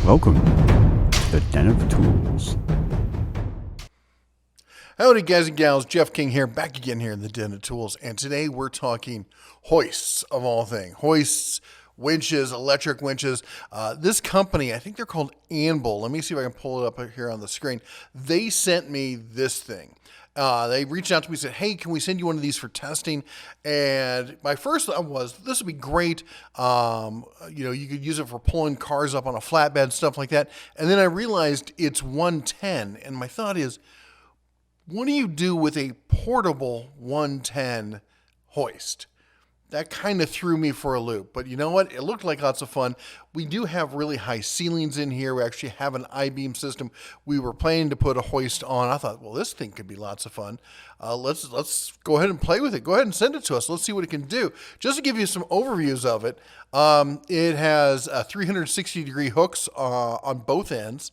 Welcome to the Den of Tools. Howdy guys and gals, Jeff King here, back again here in the Den of Tools, and today we're talking hoists of all things. Hoists, winches, electric winches. This company, I think they're called Anbull. Let me see if I can pull it up here on the screen. They sent me this thing. They reached out to me and said, hey, can we send you one of these for testing? And my first thought was, this would be great. You could use it for pulling cars up on a flatbed, stuff like that. And then I realized it's 110. And my thought is, what do you do with a portable 110 hoist? That kind of threw me for a loop, but you know what? It looked like lots of fun. We do have really high ceilings in here. We actually have an I-beam system. We were planning to put a hoist on. I thought, well, this thing could be lots of fun. Let's go ahead and play with it. Go ahead and send it to us. Let's see what it can do. Just to give you some overviews of it, it has 360-degree hooks on both ends.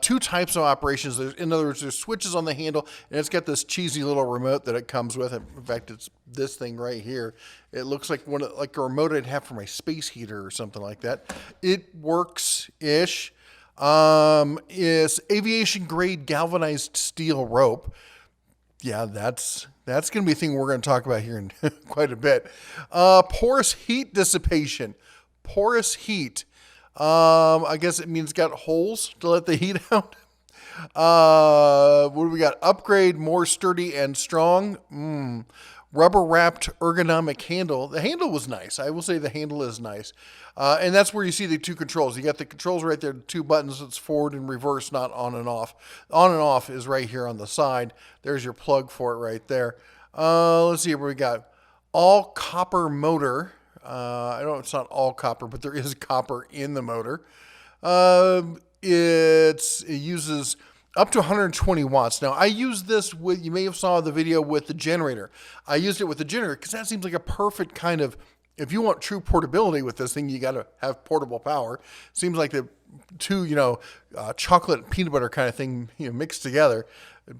Two types of operations. In other words, there's switches on the handle, and it's got this cheesy little remote that it comes with. In fact, it's this thing right here. It looks like like a remote I'd have for my space heater or something like that. It works-ish. It's aviation-grade galvanized steel rope. Yeah, that's going to be a thing we're going to talk about here in quite a bit. Porous heat dissipation. Porous heat. I guess it means it's got holes to let the heat out. What do we got? Upgrade, more sturdy and strong. Rubber wrapped ergonomic handle. The handle was nice. I will say the handle is nice. And that's where you see the two controls. You got the controls right there, the two buttons. It's forward and reverse, not on and off. On and off is right here on the side. There's your plug for it right there. Let's see what we got. All copper motor. I know it's not all copper, but there is copper in the motor. It uses up to 120 watts. Now, I use this with, you may have saw the video with the generator. I used it with the generator because that seems like a perfect kind of, if you want true portability with this thing, you got to have portable power. Seems like the two, chocolate and peanut butter kind of thing, mixed together.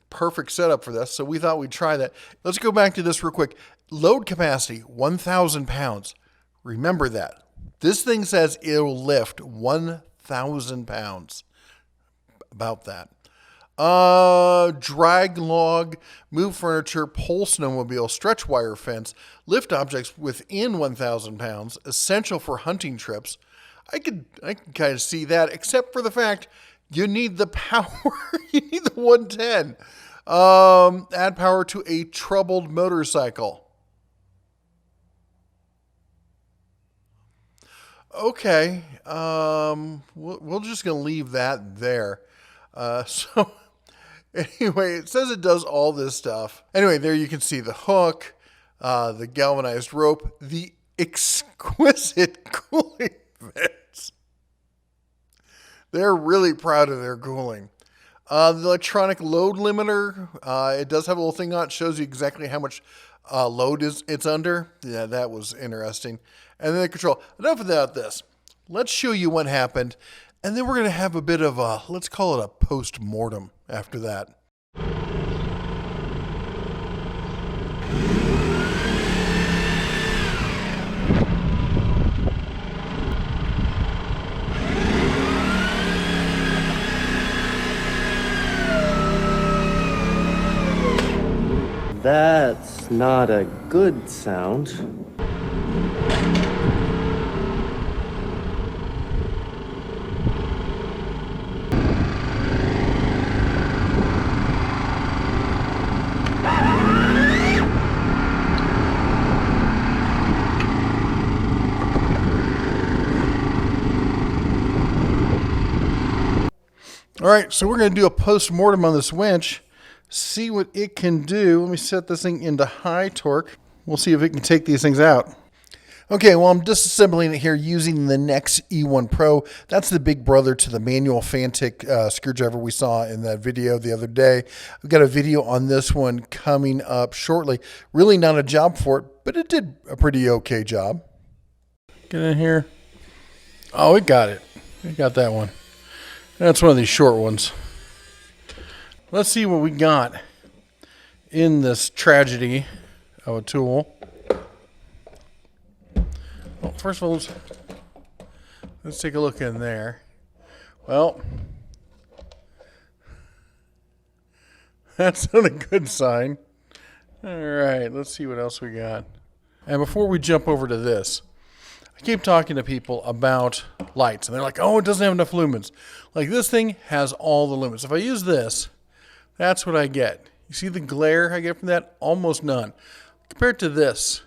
Perfect setup for this. So we thought we'd try that. Let's go back to this real quick. Load capacity, 1,000 pounds. Remember that. This thing says it'll lift 1,000 pounds. About that. Drag log, move furniture, pull snowmobile, stretch wire fence, lift objects within 1,000 pounds, essential for hunting trips. I can kind of see that, except for the fact you need the power. You need the 110. Add power to a troubled motorcycle. Okay, we're just going to leave that there. So anyway, it says it does all this stuff. Anyway, there you can see the hook, the galvanized rope, the exquisite cooling vents. They're really proud of their cooling. The electronic load limiter, it does have a little thing on it, shows you exactly how much load it's under. Yeah, that was interesting. And then the control. Enough about this. Let's show you what happened. And then we're going to have a bit of a, let's call it a post-mortem after that. That's not a good sound. All right, so we're going to do a post-mortem on this winch, see what it can do. Let me set this thing into high torque. We'll see if it can take these things out. Okay, well, I'm disassembling it here using the Nex E1 Pro. That's the big brother to the manual Fantic screwdriver we saw in that video the other day. I've got a video on this one coming up shortly. Really not a job for it, but it did a pretty okay job. Get in here. Oh, it got it. It got that one. That's one of these short ones. Let's see what we got in this tragedy of a tool. Well, first of all, let's take a look in there. Well, that's not a good sign. All right, let's see what else we got. And before we jump over to this, I keep talking to people about lights, and they're like, oh, it doesn't have enough lumens. Like, this thing has all the lumens. If I use this, that's what I get. You see the glare I get from that? Almost none. Compared to this,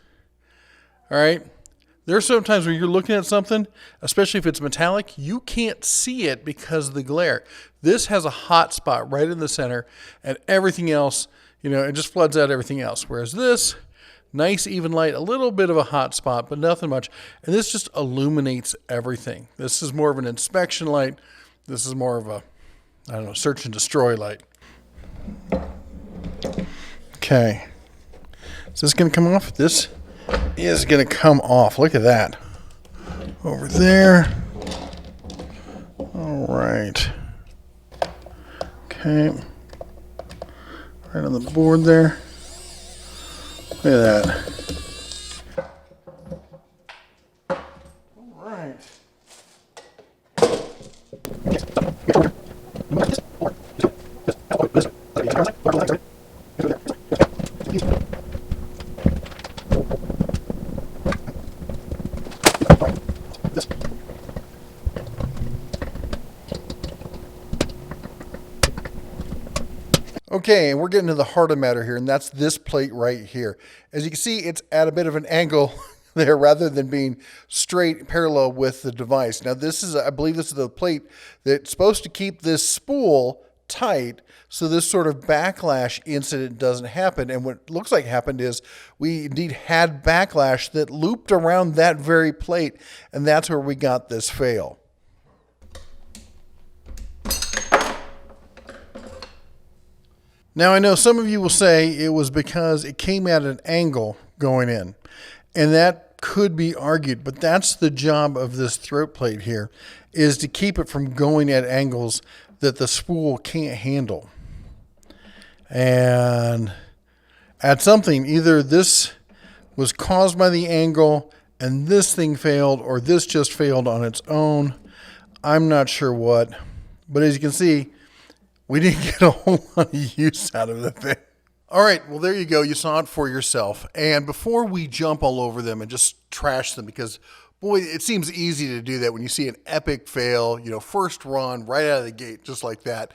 all right? There are sometimes when you're looking at something, especially if it's metallic, you can't see it because of the glare. This has a hot spot right in the center, and everything else, it just floods out everything else. Whereas this, nice even light, a little bit of a hot spot, but nothing much. And this just illuminates everything. This is more of an inspection light. This is more of a, search and destroy light. Okay. Is this going to come off? This is going to come off. Look at that. Over there. All right. Okay. Right on the board there. Look at that. All right. Okay, and we're getting to the heart of the matter here, and that's this plate right here. As you can see, it's at a bit of an angle there rather than being straight parallel with the device. Now, I believe this is the plate that's supposed to keep this spool tight so this sort of backlash incident doesn't happen. And what looks like happened is we indeed had backlash that looped around that very plate, and that's where we got this fail. Now, I know some of you will say it was because it came at an angle going in, and that could be argued, but that's the job of this throat plate here, is to keep it from going at angles that the spool can't handle. And at something, either this was caused by the angle and this thing failed, or this just failed on its own. I'm not sure what, but as you can see, we didn't get a whole lot of use out of the thing. All right, well, there you go. You saw it for yourself. And before we jump all over them and just trash them, because, boy, it seems easy to do that when you see an epic fail, first run right out of the gate, just like that.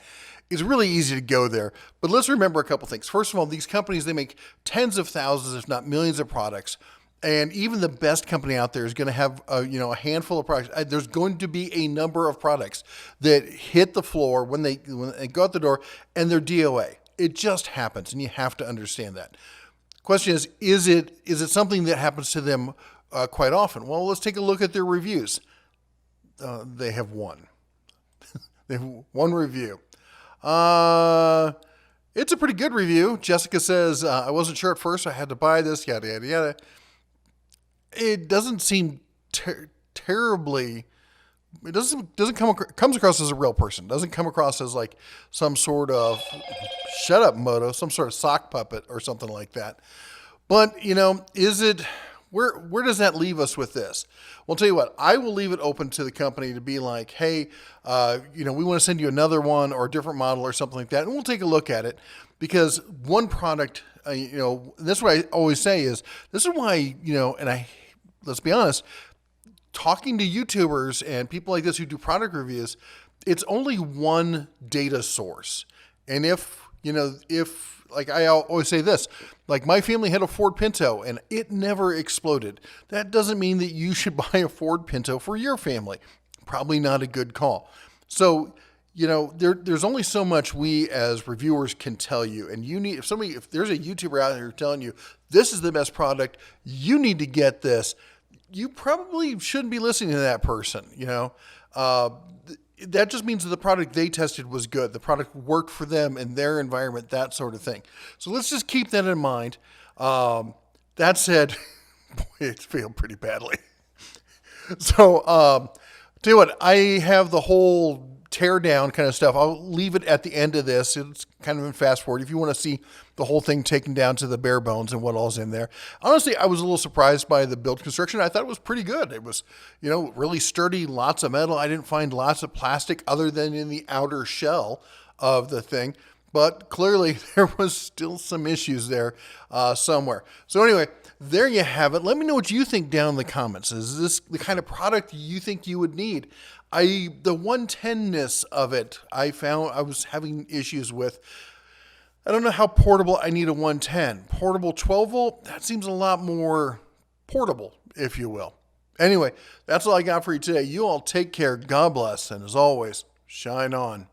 It's really easy to go there. But let's remember a couple things. First of all, these companies, they make tens of thousands, if not millions of products. And even the best company out there is going to have a handful of products. There's going to be a number of products that hit the floor when they go out the door and they're DOA. It just happens, and you have to understand that. Question is it something that happens to them quite often? Well, let's take a look at their reviews. They have one. They have one review. It's a pretty good review. Jessica says, I wasn't sure at first. I had to buy this, yada, yada, yada. It doesn't seem terribly. It comes across as a real person. It doesn't come across as like some sort of shut up moto, some sort of sock puppet or something like that. But is it? Where does that leave us with this? Well, I'll tell you what. I will leave it open to the company to be like, hey, we want to send you another one or a different model or something like that, and we'll take a look at it. Because one product, this is what I always say is, this is why, let's be honest, talking to YouTubers and people like this who do product reviews, it's only one data source. And if like I always say this, like my family had a Ford Pinto and it never exploded. That doesn't mean that you should buy a Ford Pinto for your family. Probably not a good call. So, there's only so much we as reviewers can tell you. And if there's a YouTuber out there telling you this is the best product, you need to get this, you probably shouldn't be listening to that person. That just means that the product they tested was good. The product worked for them in their environment, that sort of thing. So let's just keep that in mind. That said, boy, it failed pretty badly. So, tell you what, I have the whole tear down kind of stuff. I'll leave it at the end of this. It's kind of in fast forward if you want to see the whole thing taken down to the bare bones and what all's in there. Honestly, I was a little surprised by the build construction. I thought it was pretty good. It was, really sturdy, lots of metal. I didn't find lots of plastic other than in the outer shell of the thing. But clearly there was still some issues there somewhere. So anyway, there you have it. Let me know what you think down in the comments. Is this the kind of product you think you would need? The 110-ness of it, I found I was having issues with. I don't know how portable I need a 110. Portable 12 volt, that seems a lot more portable, if you will. Anyway, that's all I got for you today. You all take care. God bless. And as always, shine on.